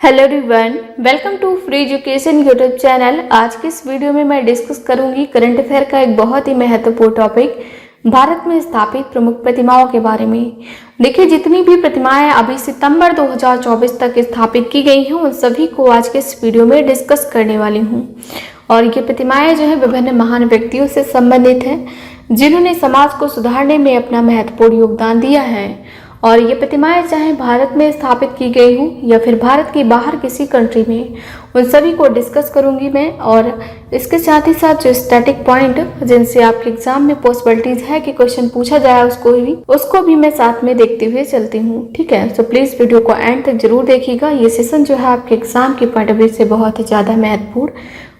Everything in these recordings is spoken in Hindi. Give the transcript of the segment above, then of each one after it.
Hello everyone, welcome to free education YouTube channel. आज की इस वीडियो में मैं डिस्कस करूंगी करंट अफेयर का एक बहुत ही महत्वपूर्ण टॉपिक, भारत में स्थापित प्रमुख प्रतिमाओं के बारे में। देखिए, जितनी भी प्रतिमाएं अभी सितंबर 2024 तक स्थापित की गई हैं उन सभी को आज के इस वीडियो में डिस्कस करने वाली हूँ। और ये प्रतिमाएं जो है विभिन्न महान व्यक्तियों से संबंधित हैं जिन्होंने समाज को सुधारने में अपना महत्वपूर्ण योगदान दिया है। और ये प्रतिमाएं चाहे भारत में स्थापित की गई हों या फिर भारत के बाहर किसी कंट्री में, उन सभी को डिस्कस करूंगी मैं। और इसके साथ ही साथ जो स्टैटिक पॉइंट जिनसे आपके एग्जाम में पॉसिबिलिटीज है कि क्वेश्चन पूछा जाए उसको भी मैं साथ में देखते हुए चलती हूँ। ठीक है, सो प्लीज वीडियो को एंड तक जरूर देखिएगा। ये सेशन जो है आपके एग्जाम के पॉइंट ऑफ व्यू से बहुत ही ज्यादा महत्वपूर्ण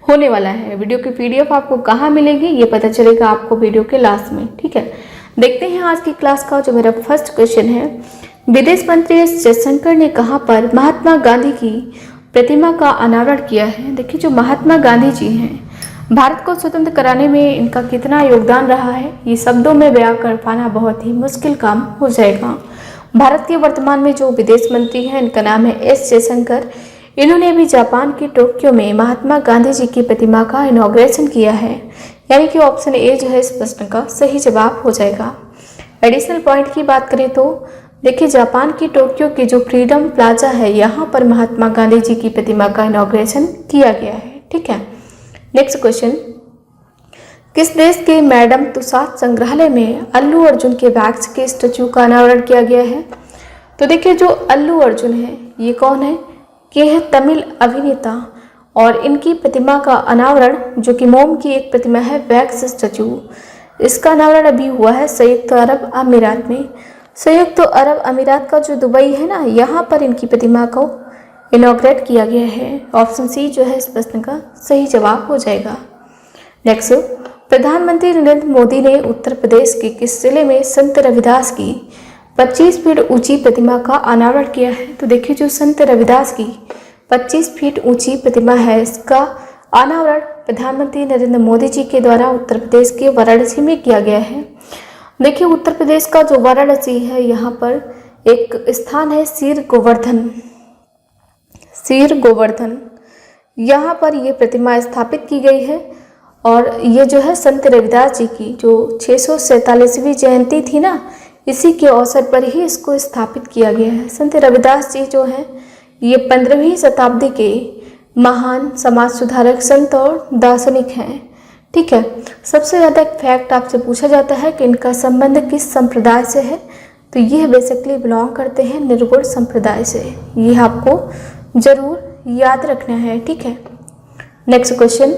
होने वाला है। वीडियो की PDF आपको कहाँ मिलेगी ये पता चलेगा आपको वीडियो के लास्ट में। ठीक है, देखते हैं आज की क्लास का जो मेरा फर्स्ट क्वेश्चन है। विदेश मंत्री एस जयशंकर ने कहां पर महात्मा गांधी की प्रतिमा का अनावरण किया है। देखिए, जो महात्मा गांधी जी हैं, भारत को स्वतंत्र कराने में इनका कितना योगदान रहा है ये शब्दों में बयां कर पाना बहुत ही मुश्किल काम हो जाएगा। भारत के वर्तमान में जो विदेश मंत्री हैं इनका नाम है एस जयशंकर। इन्होंने भी जापान के टोक्यो में महात्मा गांधी जी की प्रतिमा का इनॉग्रेशन किया है, यानी कि ऑप्शन ए जो है इस प्रश्न का सही जवाब हो जाएगा। एडिशनल पॉइंट की बात करें तो देखिए, जापान की टोक्यो की जो फ्रीडम प्लाजा है यहाँ पर महात्मा गांधी जी की प्रतिमा का इनॉग्रेशन किया गया है। ठीक है, नेक्स्ट क्वेश्चन, किस देश के मैडम तुसाद संग्रहालय में अल्लू अर्जुन के वैक्स के स्टैचू का अनावरण किया गया है। तो देखिए, जो अल्लू अर्जुन है ये कौन है? ये है तमिल अभिनेता और इनकी प्रतिमा का अनावरण जो कि मोम की एक प्रतिमा है वैक्स स्टैचू, इसका अनावरण अभी हुआ है संयुक्त अरब अमीरात में। संयुक्त अरब अमीरात का जो दुबई है ना, यहाँ पर इनकी प्रतिमा को इनॉग्रेट किया गया है। ऑप्शन सी जो है इस प्रश्न का सही जवाब हो जाएगा। नेक्स्ट, प्रधानमंत्री नरेंद्र मोदी ने उत्तर प्रदेश के किस जिले में संत रविदास की 25 फीट ऊंची प्रतिमा का अनावरण किया है। तो देखिए, जो संत रविदास की 25 फीट ऊंची प्रतिमा है इसका अनावरण प्रधानमंत्री नरेंद्र मोदी जी के द्वारा उत्तर प्रदेश के वाराणसी में किया गया है। देखिए, उत्तर प्रदेश का जो वाराणसी है यहाँ पर एक स्थान है सीर गोवर्धन, यहाँ पर ये प्रतिमा स्थापित की गई है। और ये जो है संत रविदास जी की जो 647वीं जयंती थी ना, इसी के अवसर पर ही इसको स्थापित किया गया है। संत रविदास जी जो हैं ये 15वीं शताब्दी के महान समाज सुधारक संत और दार्शनिक हैं। ठीक है, सबसे ज़्यादा एक फैक्ट आपसे पूछा जाता है कि इनका संबंध किस संप्रदाय से है, तो ये बेसिकली बिलोंग करते हैं निर्गुण संप्रदाय से। ये आपको जरूर याद रखना है। ठीक है, नेक्स्ट क्वेश्चन,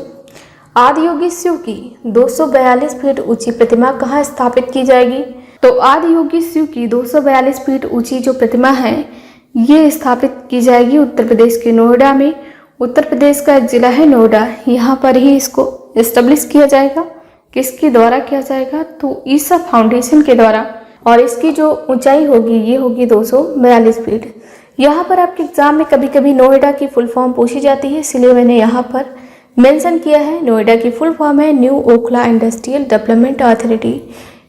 आदियोगी शिव की 242 फीट ऊंची प्रतिमा कहाँ स्थापित की जाएगी। तो आदियोगी शिव की 242 फीट ऊंची जो प्रतिमा है ये स्थापित की जाएगी उत्तर प्रदेश के नोएडा में। उत्तर प्रदेश का एक जिला है नोएडा, यहाँ पर ही इसको एस्टेब्लिश किया जाएगा। किसके द्वारा किया जाएगा? तो ईसा फाउंडेशन के द्वारा। और इसकी जो ऊंचाई होगी ये होगी 242 फीट। यहाँ पर आपके एग्जाम में कभी कभी नोएडा की फुल फॉर्म पूछी जाती है, इसलिए मैंने यहाँ पर मेंशन किया है। नोएडा की फुल फॉर्म है new Okhla industrial development authority.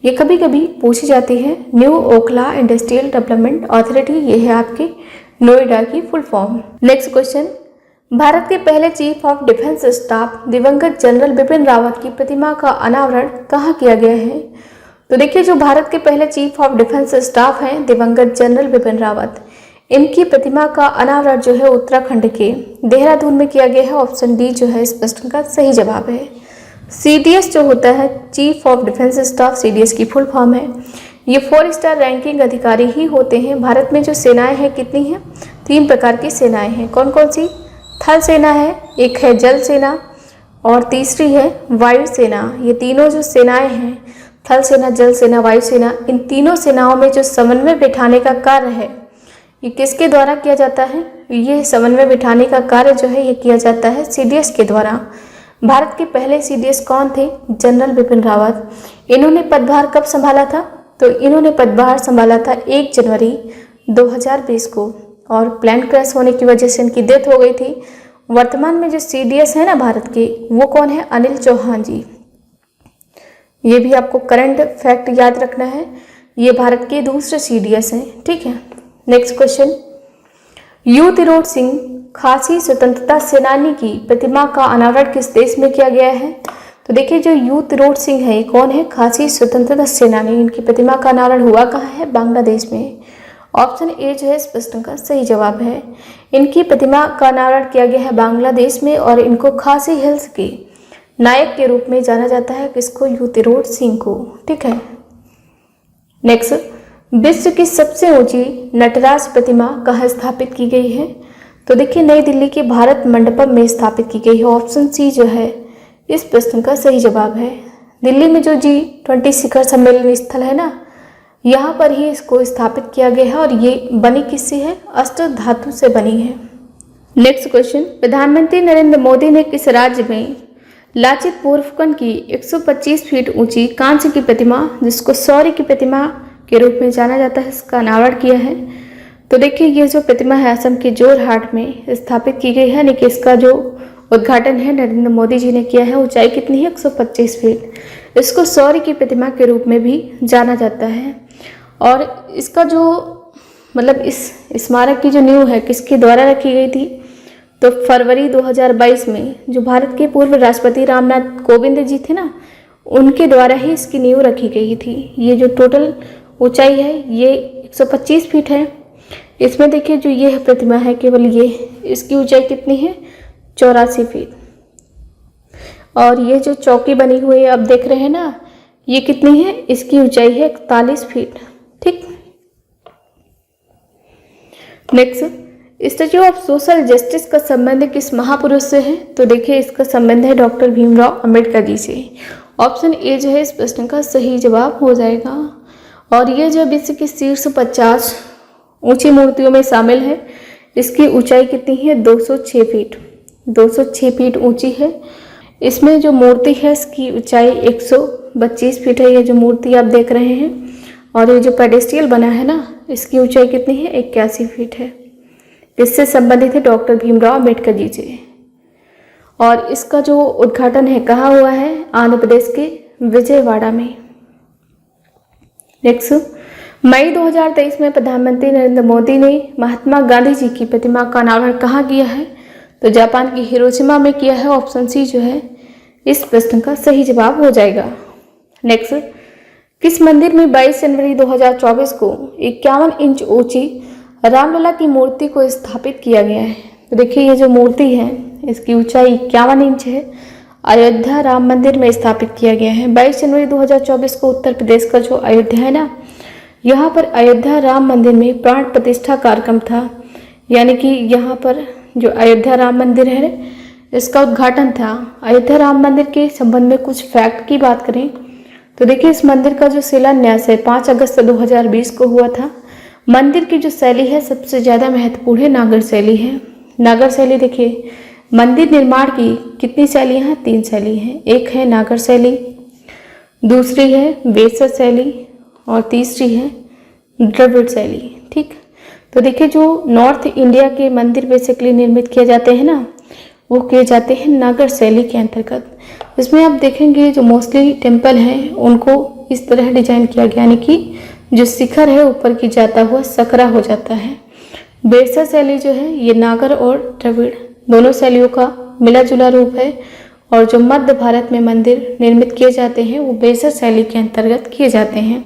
ये कभी कभी पूछी जाती है, new Okhla industrial development authority, ये है आपके नोएडा की full form. Next question, Bharat के पहले चीफ ऑफ डिफेंस स्टाफ दिवंगत जनरल बिपिन रावत की प्रतिमा का अनावरण कहाँ किया गया है। तो देखिए, जो भारत के पहले चीफ ऑफ डिफेंस स्टाफ हैं दिवंगत जनरल बिपिन रावत, इनकी प्रतिमा का अनावरण जो है उत्तराखंड के देहरादून में किया गया है। ऑप्शन डी जो है इस प्रश्न का सही जवाब है। CDS जो होता है chief of defence staff, CDS की फुल फॉर्म है। ये 4 स्टार रैंकिंग अधिकारी ही होते हैं। भारत में जो सेनाएं हैं कितनी हैं? 3 प्रकार की सेनाएं हैं। कौन कौन सी? थल सेना है, एक है जल सेना और तीसरी है वायु सेना। ये तीनों जो सेनाएं हैं, थल सेना, जल सेना, वायु सेना, इन तीनों सेनाओं में जो समन्वय बिठाने का कार्य है ये किसके द्वारा किया जाता है? ये समन्वय बिठाने का कार्य जो है ये किया जाता है CDS के द्वारा। भारत के पहले CDS कौन थे? जनरल बिपिन रावत। इन्होंने पदभार कब संभाला था? तो इन्होंने पदभार संभाला था 1 जनवरी 2020 को, और प्लेन क्रैश होने की वजह से इनकी डेथ हो गई थी। वर्तमान में जो CDS है ना भारत के, वो कौन है? अनिल चौहान जी। ये भी आपको करंट फैक्ट याद रखना है, ये भारत के दूसरे CDS हैं। ठीक है, नेक्स्ट क्वेश्चन, यू तिरोड़ सिंह खासी स्वतंत्रता सेनानी की प्रतिमा का अनावरण किस देश में किया गया है? तो देखिए जो यू तिरोड़ सिंह है, कौन है? खासी स्वतंत्रता सेनानी। इनकी प्रतिमा का अनावरण हुआ कहाँ है? बांग्लादेश में। ऑप्शन ए जो है इस प्रश्न का सही जवाब है। इनकी प्रतिमा का अनावरण किया गया है बांग्लादेश में और इनको खासी हिल्स के नायक के रूप में जाना जाता है। किसको? यू तिरोड़ सिंह को। ठीक है। नेक्स्ट, विश्व की सबसे ऊंची नटराज प्रतिमा कहाँ स्थापित की गई है? तो देखिए नई दिल्ली के भारत मंडपम में स्थापित की गई है। ऑप्शन सी जो है इस प्रश्न का सही जवाब है। दिल्ली में जो G20 शिखर सम्मेलन स्थल है ना, यहाँ पर ही इसको स्थापित किया गया है और ये बनी किससे है? अष्ट धातु से बनी है। नेक्स्ट क्वेश्चन, प्रधानमंत्री नरेंद्र मोदी ने किस राज्य में लाचित बोरफुकन की 125 फीट ऊंची कांस्य की प्रतिमा, जिसको शौर्य की प्रतिमा के रूप में जाना जाता है, इसका अनावरण किया है? तो देखिए ये जो प्रतिमा है असम के जोरहाट में स्थापित की गई है, यानी कि इसका जो उद्घाटन है नरेंद्र मोदी जी ने किया है। ऊंचाई कितनी है? 125 फीट। इसको शौर्य की प्रतिमा के रूप में भी जाना जाता है। और इसका जो मतलब इस स्मारक की जो नींव है किसके द्वारा रखी गई थी? तो फरवरी 2022 में जो भारत के पूर्व राष्ट्रपति रामनाथ कोविंद जी थे ना, उनके द्वारा ही इसकी नींव रखी गई थी। ये जो टोटल ऊंचाई है ये 125 फीट है। इसमें देखिए जो ये प्रतिमा है केवल ये, इसकी ऊंचाई कितनी है? 84 फीट। और ये जो चौकी बनी हुई है अब देख रहे हैं ना, ये कितनी है? इसकी ऊंचाई है 41 फीट। ठीक। Next, statue of social justice का संबंध किस महापुरुष से है? तो देखिए इसका संबंध है डॉक्टर भीमराव अंबेडकर जी से। ऑप्शन ए जो है इस प्रश्न का सही जवाब हो जाएगा। और ये जो विश्व की शीर्ष 50 ऊंची मूर्तियों में शामिल है, इसकी ऊंचाई कितनी है? 206 फीट। 206 फीट ऊंची है। इसमें जो मूर्ति है इसकी ऊंचाई 132 फीट है। ये जो मूर्ति आप देख रहे हैं, और ये जो पेडेस्ट्रियल बना है ना, इसकी ऊंचाई कितनी है? 81 फीट है। इससे संबंधित है डॉक्टर भीमराव अंबेडकर जी से। और इसका जो उद्घाटन है कहाँ हुआ है? आंध्र प्रदेश के विजयवाड़ा में। नेक्स्ट, मई 2023 में प्रधानमंत्री नरेंद्र मोदी ने महात्मा गांधी जी की प्रतिमा का अनावरण कहाँ किया है? तो जापान की हिरोशिमा में किया है। ऑप्शन सी जो है इस प्रश्न का सही जवाब हो जाएगा। नेक्स्ट, किस मंदिर में 22 जनवरी 2024 को 51 इंच ऊंची रामलला की मूर्ति को स्थापित किया गया है? तो देखिए ये जो मूर्ति है इसकी ऊंचाई 51 इंच है। अयोध्या राम मंदिर में स्थापित किया गया है। 22 जनवरी 2024 को उत्तर प्रदेश का जो अयोध्या है ना, यहाँ पर अयोध्या राम मंदिर में प्राण प्रतिष्ठा कार्यक्रम था। यानी कि यहाँ पर जो अयोध्या राम मंदिर है इसका उद्घाटन था। अयोध्या राम मंदिर के संबंध में कुछ फैक्ट की बात करें तो देखिए इस मंदिर का जो शिलान्यास है 5 अगस्त 2020 को हुआ था। मंदिर की जो शैली है सबसे ज़्यादा महत्वपूर्ण है नागर शैली है। नागर शैली देखिए मंदिर निर्माण की कितनी शैलियाँ हैं? 3 शैली हैं। एक है नागर शैली, दूसरी है वेसर शैली और तीसरी है द्रविड़ शैली। ठीक। तो देखिए जो नॉर्थ इंडिया के मंदिर बेसिकली निर्मित किए जाते हैं ना, वो किए जाते हैं नागर शैली के अंतर्गत। इसमें आप देखेंगे जो मोस्टली टेम्पल हैं उनको इस तरह डिजाइन किया गया, यानी कि जो शिखर है ऊपर की जाता हुआ सकरा हो जाता है। बेरसा शैली जो है ये नागर और द्रविड़ दोनों शैलियों का मिला जुला रूप है। और जो मध्य भारत में मंदिर निर्मित किए जाते हैं वो बेरसा शैली के अंतर्गत किए जाते हैं।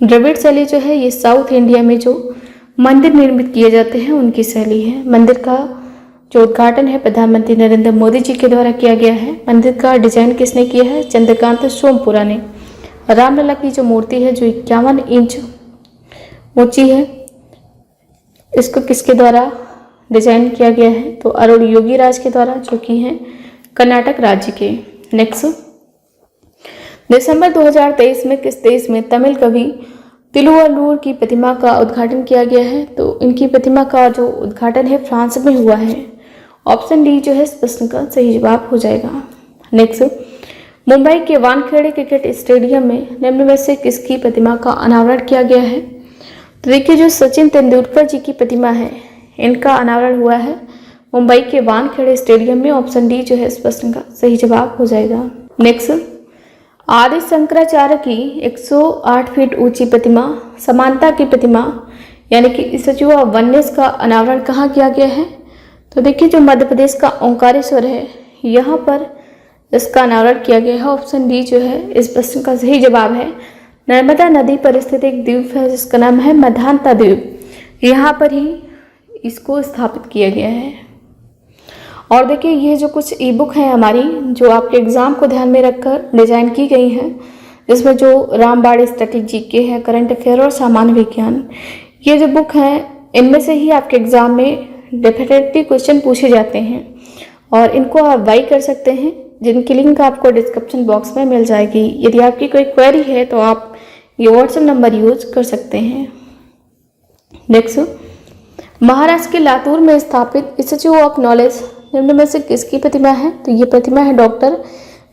द्रविड़ शैली जो है ये साउथ इंडिया में जो मंदिर निर्मित किए जाते हैं उनकी शैली है। मंदिर का जो उद्घाटन है प्रधानमंत्री नरेंद्र मोदी जी के द्वारा किया गया है। मंदिर का डिजाइन किसने किया है? चंद्रकांत सोमपुरा ने। रामलला की जो मूर्ति है जो 51 इंच ऊंची है, इसको किसके द्वारा डिजाइन किया गया है? तो अरुण योगीराज के द्वारा, जो कि हैं कर्नाटक राज्य के। नेक्स्ट, दिसंबर 2023 में किस देश में तमिल कवि तिरुवल्लुवर की प्रतिमा का उद्घाटन किया गया है? तो इनकी प्रतिमा का जो उद्घाटन है फ्रांस में हुआ है। ऑप्शन डी जो है इस प्रश्न का सही जवाब हो जाएगा। नेक्स्ट, मुंबई के वानखेड़े क्रिकेट स्टेडियम में निम्न में से किसकी प्रतिमा का अनावरण किया गया है? तो देखिए जो सचिन तेंदुलकर जी की प्रतिमा है इनका अनावरण हुआ है मुंबई के वानखेड़े स्टेडियम में। ऑप्शन डी जो है इस प्रश्न का सही जवाब हो जाएगा। नेक्स्ट, आदि शंकराचार्य की 108 फीट ऊंची प्रतिमा समानता की प्रतिमा यानी कि स्टैच्यू ऑफ वननेस का अनावरण कहाँ किया गया है? तो देखिए जो मध्य प्रदेश का ओंकारेश्वर है, यहाँ पर इसका अनावरण किया गया है। ऑप्शन डी जो है इस प्रश्न का सही जवाब है। नर्मदा नदी पर स्थित एक द्वीप है जिसका नाम है मेधांता द्वीप, यहाँ पर ही इसको स्थापित किया गया है। और देखिए ये जो कुछ ई बुक हैं हमारी, जो आपके एग्जाम को ध्यान में रखकर डिजाइन की गई हैं, इसमें जो रामबाण स्टैटिक जीके है, करंट अफेयर और सामान्य विज्ञान, ये जो बुक हैं इनमें से ही आपके एग्जाम में डेफिनेटली क्वेश्चन पूछे जाते हैं और इनको आप बाई कर सकते हैं, जिनकी लिंक आपको डिस्क्रिप्शन बॉक्स में मिल जाएगी। यदि आपकी कोई क्वेरी है तो आप ये व्हाट्सएप नंबर यूज कर सकते हैं। नेक्स्ट, महाराष्ट्र के लातूर में स्थापित इंस्टीट्यूट ऑफ नॉलेज निम्न में से किसकी प्रतिमा है? तो ये प्रतिमा है डॉक्टर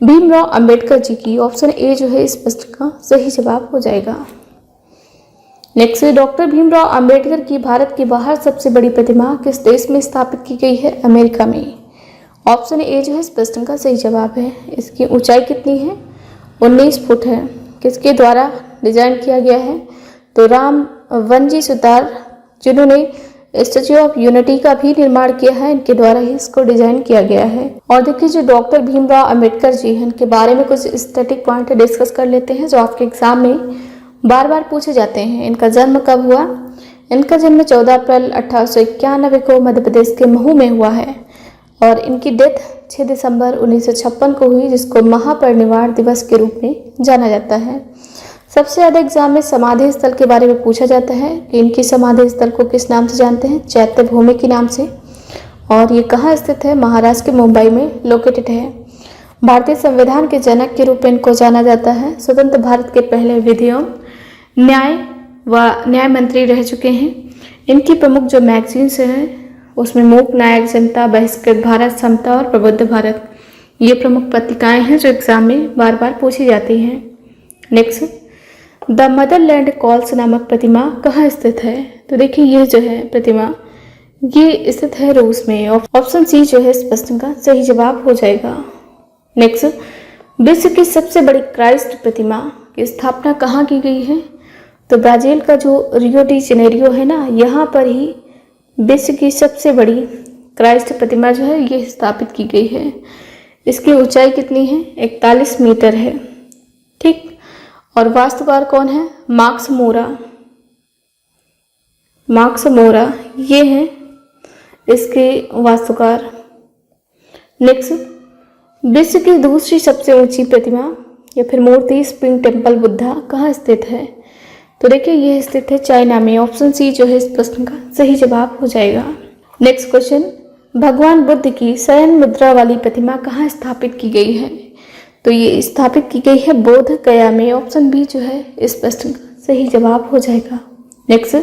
भीमराव अंबेडकर जी की। ऑप्शन ए जो है इस प्रश्न का सही जवाब हो जाएगा। नेक्स्ट, डॉक्टर भीमराव अंबेडकर की भारत के बाहर सबसे बड़ी प्रतिमा किस देश में स्थापित की गई है? अमेरिका में। ऑप्शन ए जो है इस प्रश्न का सही जवाब है। इसकी ऊंचाई कितनी है? 19 फुट है। किसके द्वारा डिजाइन किया गया है? तो राम वनजी सुतार, जिन्होंने स्टैच्यू ऑफ यूनिटी का भी निर्माण किया है, इनके द्वारा ही इसको डिजाइन किया गया है। और देखिए जो डॉक्टर भीमराव अंबेडकर जी हैं, इनके बारे में कुछ स्टैटिक पॉइंट डिस्कस कर लेते हैं जो आपके एग्जाम में बार बार पूछे जाते हैं। इनका जन्म कब हुआ? इनका जन्म 14 अप्रैल 1891 को मध्य प्रदेश के महू में हुआ है और इनकी डेथ 6 दिसंबर 1956 को हुई, जिसको महापरिनिर्वाण दिवस के रूप में जाना जाता है। सबसे ज़्यादा एग्जाम में समाधि स्थल के बारे में पूछा जाता है कि इनकी समाधि स्थल को किस नाम से जानते हैं? चैत्य भूमि के नाम से। और ये कहाँ स्थित है? महाराष्ट्र के मुंबई में लोकेटेड है। भारतीय संविधान के जनक के रूप में इनको जाना जाता है। स्वतंत्र भारत के पहले विधि एवं न्याय मंत्री रह चुके हैं। इनकी प्रमुख जो मैगजीन्स हैं उसमें मूक नायक जनता, बहिष्कृत भारत, समता और प्रबुद्ध भारत, ये प्रमुख पत्रिकाएं हैं जो एग्जाम में बार बार पूछी जाती हैं। नेक्स्ट, द मदरलैंड कॉल्स नामक प्रतिमा कहाँ स्थित है? तो देखिए ये जो है प्रतिमा ये स्थित है रूस में। ऑप्शन सी जो है इस प्रश्न का सही जवाब हो जाएगा। नेक्स्ट, विश्व की सबसे बड़ी क्राइस्ट प्रतिमा की स्थापना कहाँ की गई है? तो ब्राजील का जो रियो डी जेनेरियो है ना, यहाँ पर ही विश्व की सबसे बड़ी क्राइस्ट प्रतिमा जो है ये स्थापित की गई है। इसकी ऊंचाई कितनी है? 41 मीटर है। ठीक, और वास्तुकार कौन है? मार्क्स मोरा ये हैं इसके वास्तुकार। नेक्स्ट, विश्व की दूसरी सबसे ऊंची प्रतिमा या फिर मूर्ति स्प्रिंग टेम्पल बुद्धा कहाँ स्थित है? तो देखिए यह स्थित है चाइना में। ऑप्शन सी जो है इस प्रश्न का सही जवाब हो जाएगा। नेक्स्ट क्वेश्चन, भगवान बुद्ध की शयन मुद्रा वाली प्रतिमा कहाँ स्थापित की गई है? तो ये स्थापित की गई है बोध गया में। ऑप्शन बी जो है इस प्रश्न का सही जवाब हो जाएगा। नेक्स्ट,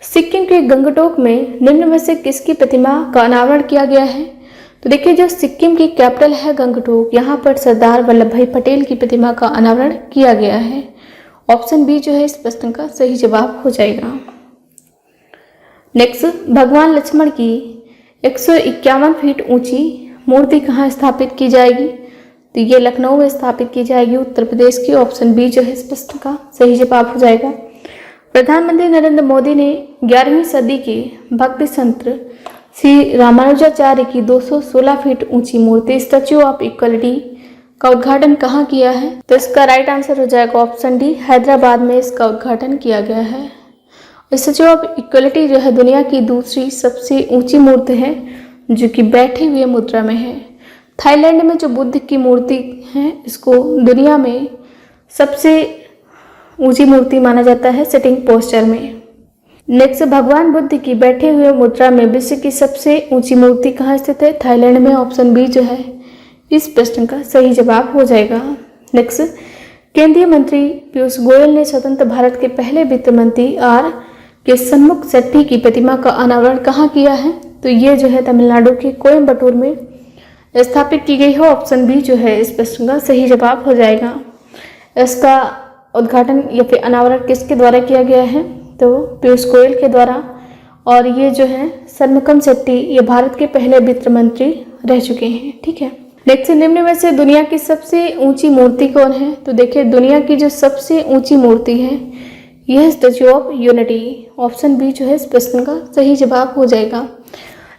सिक्किम के गंगटोक में निम्न में से किसकी प्रतिमा का अनावरण किया गया है? तो देखिए जो सिक्किम की कैपिटल है गंगटोक, यहाँ पर सरदार वल्लभ भाई पटेल की प्रतिमा का अनावरण किया गया है। ऑप्शन बी जो है इस प्रश्न का सही जवाब हो जाएगा। नेक्स्ट, भगवान लक्ष्मण की 151 फीट ऊंची मूर्ति कहाँ स्थापित की जाएगी? तो ये लखनऊ में स्थापित की जाएगी, उत्तर प्रदेश की। ऑप्शन बी जो है इस प्रश्न का सही जवाब हो जाएगा। प्रधानमंत्री नरेंद्र मोदी ने 11वीं सदी के भक्ति संत श्री रामानुजाचार्य की 216 फीट ऊंची मूर्ति स्टैच्यू ऑफ इक्वलिटी का उद्घाटन कहाँ किया है? तो इसका राइट आंसर हो जाएगा ऑप्शन डी, हैदराबाद में इसका उद्घाटन किया गया है। स्टैच्यू ऑफ इक्वलिटी जो है दुनिया की दूसरी सबसे ऊंची मूर्ति है जो कि बैठे हुए मुद्रा में है। थाईलैंड में जो बुद्ध की मूर्ति है इसको दुनिया में सबसे ऊंची मूर्ति माना जाता है सिटिंग पोस्चर में। नेक्स्ट, भगवान बुद्ध की बैठे हुए मुद्रा में विश्व की सबसे ऊंची मूर्ति कहाँ स्थित है? थाईलैंड में। ऑप्शन बी जो है इस प्रश्न का सही जवाब हो जाएगा। नेक्स्ट, केंद्रीय मंत्री पीयूष गोयल ने स्वतंत्र भारत के पहले वित्त मंत्री आर के सन्मुख शेट्टी की प्रतिमा का अनावरण कहाँ किया है? तो ये जो है तमिलनाडु के कोयम्बटूर में स्थापित की गई है। ऑप्शन बी जो है इस प्रश्न का सही जवाब हो जाएगा। इसका उद्घाटन या फिर अनावरण किसके द्वारा किया गया है? तो पीयूष गोयल के द्वारा। और ये जो है सन्मुखम शेट्टी ये भारत के पहले वित्त मंत्री रह चुके हैं। ठीक है, नेक्स्ट, निम्न में से दुनिया की सबसे ऊंची मूर्ति कौन है? तो देखिए दुनिया की जो सबसे ऊंची मूर्ति है यह Statue of Unity. Option B जो है इस प्रश्न का सही जवाब हो जाएगा।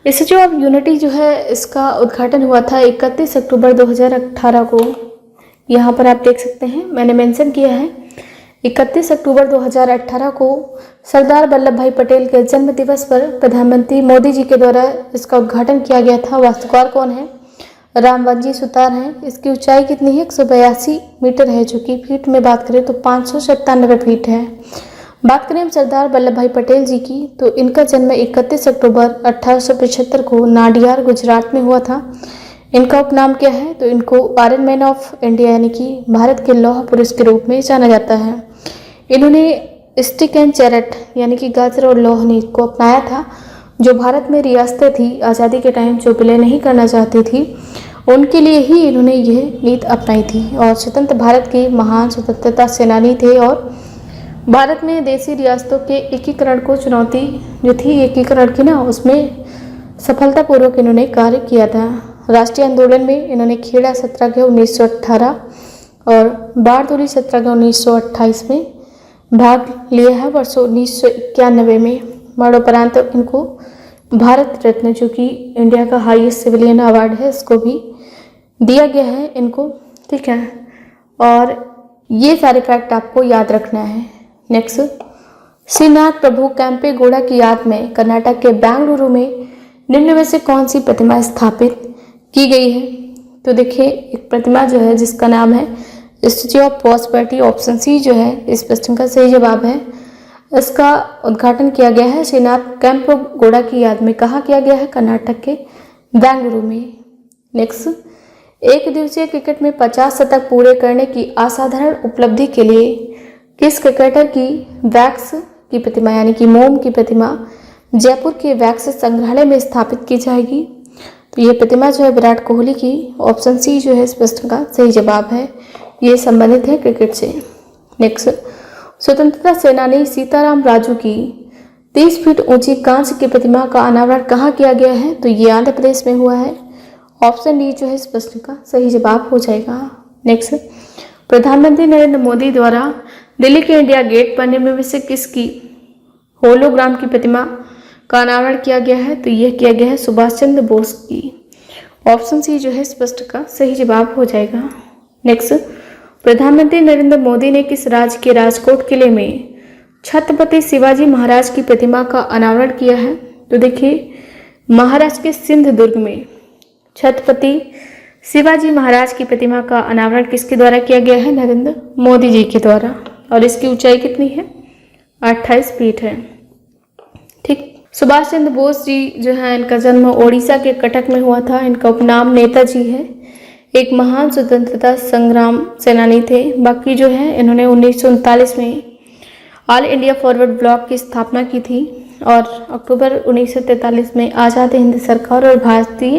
स्टैच्यू ऑफ यूनिटी जो है इसका उद्घाटन हुआ था 31 अक्टूबर 2018 को। यहाँ पर आप देख सकते हैं, मैंने मेंशन किया है 31 अक्टूबर 2018 को सरदार वल्लभ भाई पटेल के जन्म दिवस पर प्रधानमंत्री मोदी जी के द्वारा इसका उद्घाटन किया गया था। वास्तुकार कौन है? रामवंजी सुतार हैं। इसकी ऊंचाई कितनी है? 182 मीटर है, जो कि फीट में बात करें तो 597 फीट है। बात करें हम सरदार वल्लभ भाई पटेल जी की, तो इनका जन्म 31 अक्टूबर 1875 को नाडियार गुजरात में हुआ था। इनका उपनाम क्या है? तो इनको आयरन मैन ऑफ इंडिया यानी कि भारत के लौह पुरुष के रूप में जाना जाता है। इन्होंने स्टिक एंड चैरेट यानी कि गाजर और लौह नीति को अपनाया था। जो भारत में रियासतें थी आज़ादी के टाइम जो विलय नहीं करना चाहती थी, उनके लिए ही इन्होंने यह नीति अपनाई थी। और स्वतंत्र भारत के महान स्वतंत्रता सेनानी थे और भारत में देशी रियासतों के एकीकरण को चुनौती जो थी एकीकरण की ना, उसमें सफलतापूर्वक इन्होंने कार्य किया था। राष्ट्रीय आंदोलन में इन्होंने खेड़ा सत्याग्रह 1918 और बारदोली सत्याग्रह 1928 में भाग लिया है। वर्ष 1991 में मरणोपरांत इनको भारत रत्न, जो कि इंडिया का हाईएस्ट सिविलियन अवार्ड है, इसको भी दिया गया है इनको, ठीक है। और ये सारे फैक्ट आपको याद रखना है। नेक्स्ट, श्रीनाथ प्रभु केम्पेगौड़ा की याद में कर्नाटक के बेंगलुरु में निम्न में से कौन सी प्रतिमा स्थापित की गई है? तो देखिए, एक प्रतिमा जो है जिसका नाम है Statue of Prosperity, option C जो है इस प्रश्न का सही जवाब है। इसका उद्घाटन किया गया है श्रीनाथ केम्पेगौड़ा की याद में। कहाँ किया गया है? कर्नाटक के बेंगलुरु में। नेक्स्ट, एक दिवसीय क्रिकेट में 50 शतक पूरे करने की असाधारण उपलब्धि के लिए किस क्रिकेटर की वैक्स की प्रतिमा यानी कि मोम की प्रतिमा जयपुर के वैक्स संग्रहालय में स्थापित की जाएगी? तो ये प्रतिमा जो है विराट कोहली की, ऑप्शन सी जो है इस प्रश्न का सही जवाब है। ये संबंधित है क्रिकेट से। नेक्स्ट, स्वतंत्रता सेनानी सीताराम राजू की 30 फीट ऊंची कांस्य की प्रतिमा का अनावरण कहाँ किया गया है? तो ये आंध्र प्रदेश में हुआ है। ऑप्शन डी जो है इस प्रश्न का सही जवाब हो जाएगा। नेक्स्ट, प्रधानमंत्री नरेंद्र मोदी द्वारा दिल्ली के इंडिया गेट पर निम्न में से किसकी होलोग्राम की प्रतिमा का अनावरण किया गया है? तो यह किया गया है सुभाष चंद्र बोस की। ऑप्शन सी जो है इस प्रश्न का सही जवाब हो जाएगा। नेक्स्ट, प्रधानमंत्री नरेंद्र मोदी ने किस राज्य के राजकोट किले में छत्रपति शिवाजी महाराज की प्रतिमा का अनावरण किया है? तो देखिए, महाराष्ट्र के सिंधुदुर्ग में छत्रपति शिवाजी महाराज की प्रतिमा का अनावरण किसके द्वारा किया गया है? नरेंद्र मोदी जी के द्वारा। और इसकी ऊंचाई कितनी है? 28 फीट है, ठीक। सुभाष चंद्र बोस जी जो है, इनका जन्म ओडिशा के कटक में हुआ था। इनका उपनाम नेताजी है। एक महान स्वतंत्रता संग्राम सेनानी थे। बाकी जो है, इन्होंने 1939 में ऑल इंडिया फॉरवर्ड ब्लॉक की स्थापना की थी और अक्टूबर 1943 में आज़ाद हिंद सरकार और भारतीय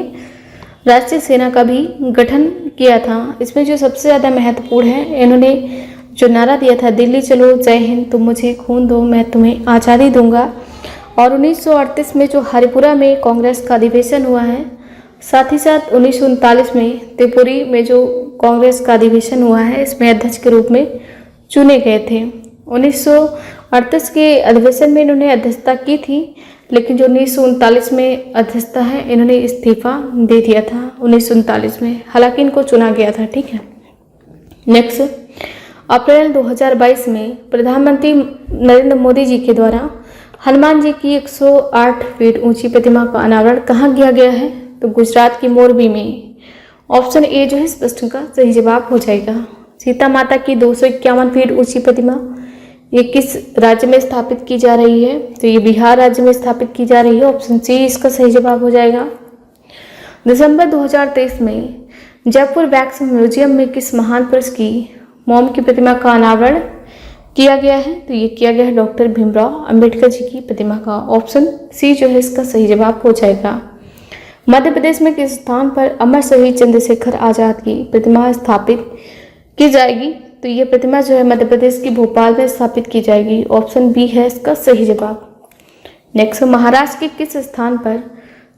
राष्ट्रीय सेना का भी गठन किया था। इसमें जो सबसे ज़्यादा महत्वपूर्ण है, इन्होंने जो नारा दिया था, दिल्ली चलो जय हिंद, तुम मुझे खून दो मैं तुम्हें आज़ादी दूंगा। और 1938 में जो हरिपुरा में कांग्रेस का अधिवेशन हुआ है, साथ ही साथ 1939 में त्रिपुरी में जो कांग्रेस का अधिवेशन हुआ है, इसमें अध्यक्ष के रूप में चुने गए थे। 1938 के अधिवेशन में इन्होंने अध्यक्षता की थी, लेकिन जो 1939 में अध्यक्षता है, इन्होंने इस्तीफा दे दिया था 1939 में। हालांकि इनको चुना गया था, ठीक है। नेक्स्ट, अप्रैल 2022 में प्रधानमंत्री नरेंद्र मोदी जी के द्वारा हनुमान जी की 108 फीट ऊंची प्रतिमा का अनावरण कहाँ किया गया है? तो गुजरात की मोरबी में। ऑप्शन ए जो है इस प्रश्न का सही जवाब हो जाएगा। सीता माता की 251 फीट ऊंची प्रतिमा ये किस राज्य में स्थापित की जा रही है? तो ये बिहार राज्य में स्थापित की जा रही है। ऑप्शन सी इसका सही जवाब हो जाएगा। दिसंबर 2023 में जयपुर वैक्स म्यूजियम में किस महान पुरुष की मोम की प्रतिमा का अनावरण किया गया है? तो ये किया गया है डॉक्टर भीमराव अंबेडकर जी की प्रतिमा का। ऑप्शन सी जो है इसका सही जवाब हो जाएगा। मध्य प्रदेश में किस स्थान पर अमर शहीद चंद्रशेखर आजाद की प्रतिमा स्थापित की जाएगी? तो ये प्रतिमा जो है मध्य प्रदेश की भोपाल में स्थापित की जाएगी। ऑप्शन बी है इसका सही जवाब। नेक्स्ट, महाराष्ट्र के किस स्थान पर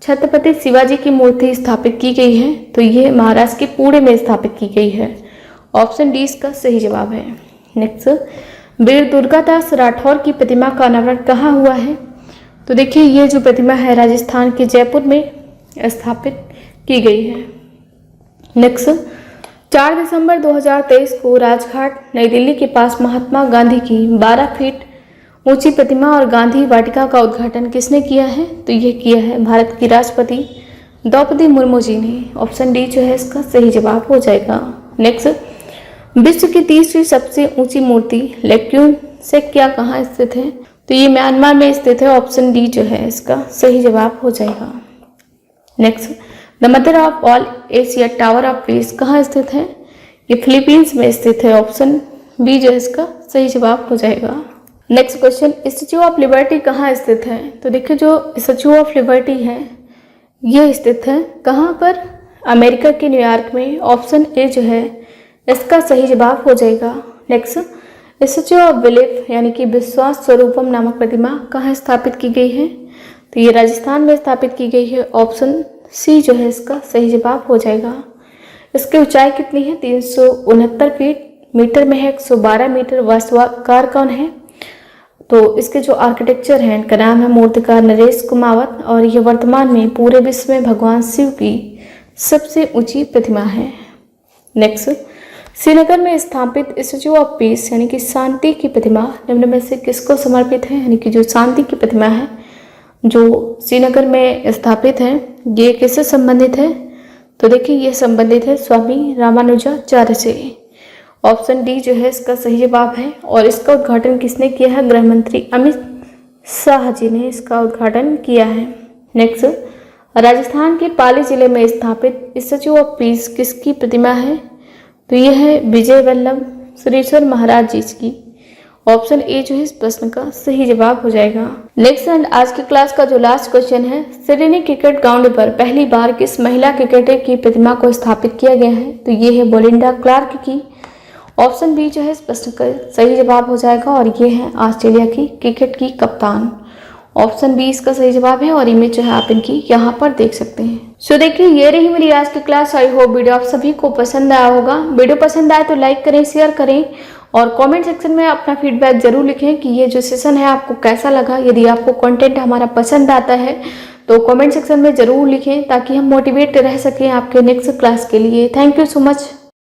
छत्रपति शिवाजी की मूर्ति स्थापित की गई है? तो ये महाराष्ट्र के पुणे में स्थापित की गई है। ऑप्शन डी इसका सही जवाब है। नेक्स्ट, वीर दुर्गादास राठौर की प्रतिमा का अनावरण कहाँ हुआ है? तो देखिए ये जो प्रतिमा है राजस्थान के जयपुर में स्थापित की गई है। नेक्स्ट, 4 दिसंबर 2023 को राजघाट नई दिल्ली के पास महात्मा गांधी की 12 फीट ऊंची प्रतिमा और गांधी वाटिका का उद्घाटन किसने किया है? तो ये किया है भारत की राष्ट्रपति द्रौपदी मुर्मू जी ने। ऑप्शन डी जो है इसका सही जवाब हो जाएगा। नेक्स्ट, विश्व की तीसरी सबसे ऊंची मूर्ति लेक्यून से क्या कहाँ स्थित है? तो ये म्यांमार में स्थित है। ऑप्शन डी जो है इसका सही जवाब हो जाएगा। Next, the mother of all Asia tower of peace कहाँ स्थित है? ये फिलीपींस में स्थित है। ऑप्शन बी जो है इसका सही जवाब हो जाएगा। Next question, statue of liberty कहाँ स्थित है? तो देखिए जो स्टैच्यू ऑफ लिबर्टी है ये स्थित है कहाँ पर? अमेरिका के न्यूयॉर्क में। ऑप्शन ए जो है इसका सही जवाब हो जाएगा। नेक्स्ट, स्टैच्यू ऑफ बिलीफ यानी कि विश्वास स्वरूपम नामक प्रतिमा कहाँ स्थापित की गई है? तो ये राजस्थान में स्थापित की गई है। ऑप्शन सी जो है इसका सही जवाब हो जाएगा। इसकी ऊंचाई कितनी है? 369 फीट, मीटर में है 112 मीटर। वास्तुकार कौन है? तो इसके जो आर्किटेक्चर हैं इनका नाम है मूर्तिकार नरेश कुमावत और ये वर्तमान में पूरे विश्व में भगवान शिव की सबसे ऊंची प्रतिमा है। नेक्स्ट, श्रीनगर में स्थापित स्टैच्यू ऑफ पीस यानी कि शांति की प्रतिमा निम्न में से किसको समर्पित है? यानी कि जो शांति की प्रतिमा है जो श्रीनगर में स्थापित है ये किससे संबंधित है? तो देखिए ये संबंधित है स्वामी रामानुजाचार्य से। ऑप्शन डी जो है इसका सही जवाब है और इसका उद्घाटन किसने किया है? गृह मंत्री अमित शाह जी ने इसका उद्घाटन किया है। नेक्स्ट, राजस्थान के पाली जिले में स्थापित स्टैच्यू ऑफ पीस किसकी प्रतिमा है? तो यह है विजय वल्लभ सुरेश्वर महाराज जी की। ऑप्शन ए जो है इस प्रश्न का सही जवाब हो जाएगा। नेक्स्ट एंड आज की क्लास का जो लास्ट क्वेश्चन है, सिडनी क्रिकेट ग्राउंड पर पहली बार किस महिला क्रिकेटर की प्रतिमा को स्थापित किया गया है? तो ये है बेलिंडा क्लार्क की। ऑप्शन बी जो है इस प्रश्न का सही जवाब हो जाएगा और ये है ऑस्ट्रेलिया की क्रिकेट की कप्तान। ऑप्शन बी इसका सही जवाब है और इमेज जो है आप इनकी यहाँ पर देख सकते हैं। सो देखिए ये रही मेरी आज की क्लास। आई होप वीडियो आप सभी को पसंद आया होगा। वीडियो पसंद आए तो लाइक करें, शेयर करें और कमेंट सेक्शन में अपना फीडबैक जरूर लिखें कि ये जो सेशन है आपको कैसा लगा। यदि आपको कंटेंट हमारा पसंद आता है तो कमेंट सेक्शन में जरूर लिखें ताकि हम मोटिवेट रह सकें आपके नेक्स्ट क्लास के लिए। Thank you so much.